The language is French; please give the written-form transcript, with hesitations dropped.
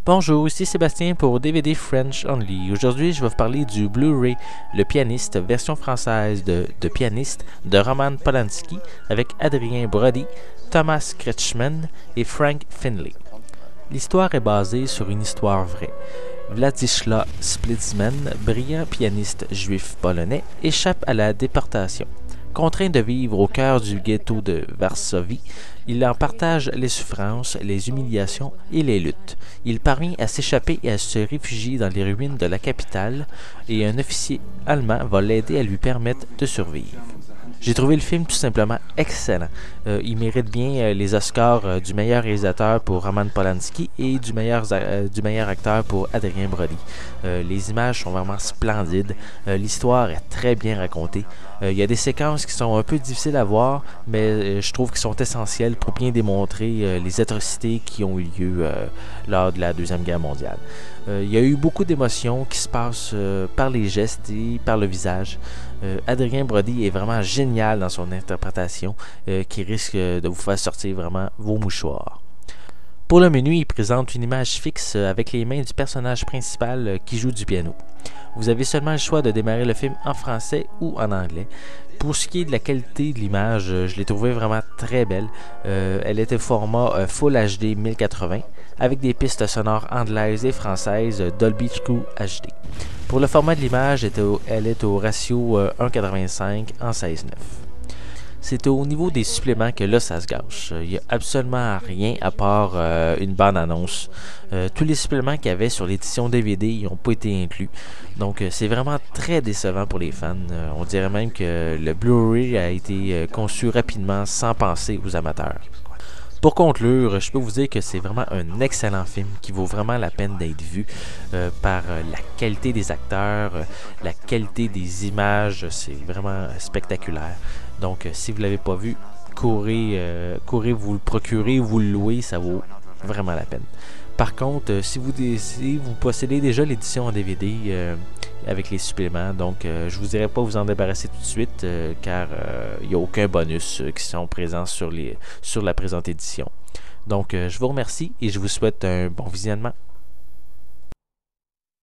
Bonjour, ici Sébastien pour DVD French Only. Aujourd'hui, je vais vous parler du Blu-ray Le Pianiste, version française de Pianiste de Roman Polanski avec Adrien Brody, Thomas Kretschmann et Frank Finlay. L'histoire est basée sur une histoire vraie. Władysław Splitzman, brillant pianiste juif polonais, échappe à la déportation. Contraint de vivre au cœur du ghetto de Varsovie, il en partage les souffrances, les humiliations et les luttes. Il parvient à s'échapper et à se réfugier dans les ruines de la capitale et un officier allemand va l'aider à lui permettre de survivre. J'ai trouvé le film tout simplement excellent. Il mérite bien les Oscars du meilleur réalisateur pour Roman Polanski et du meilleur acteur pour Adrien Brody. Les images sont vraiment splendides. L'histoire est très bien racontée. Il y a des séquences qui sont un peu difficiles à voir, mais je trouve qu'elles sont essentielles pour bien démontrer les atrocités qui ont eu lieu lors de la Deuxième Guerre mondiale. Il y a eu beaucoup d'émotions qui se passent par les gestes et par le visage. Adrien Brody est vraiment génial dans son interprétation qui risque de vous faire sortir vraiment vos mouchoirs. Pour le menu, il présente une image fixe avec les mains du personnage principal qui joue du piano. Vous avez seulement le choix de démarrer le film en français ou en anglais. Pour ce qui est de la qualité de l'image, je l'ai trouvée vraiment très belle. Elle était au format Full HD 1080 avec des pistes sonores anglaises et françaises Dolby True HD. Pour le format de l'image, elle est au ratio 1.85 en 16:9. C'est au niveau des suppléments que là ça se gâche. Il n'y a absolument rien à part une bande-annonce. Tous les suppléments qu'il y avait sur l'édition DVD n'ont pas été inclus. Donc c'est vraiment très décevant pour les fans. On dirait même que le Blu-ray a été conçu rapidement sans penser aux amateurs. Pour conclure, je peux vous dire que c'est vraiment un excellent film qui vaut vraiment la peine d'être vu par la qualité des acteurs, la qualité des images, c'est vraiment spectaculaire. Donc si vous ne l'avez pas vu, courez vous le procurer, vous le louer, ça vaut vraiment la peine. Par contre, si vous possédez déjà l'édition en DVD avec les suppléments, donc je vous dirais pas vous en débarrasser tout de suite car il n'y a aucun bonus qui sont présents sur la présente édition. Donc je vous remercie et je vous souhaite un bon visionnement.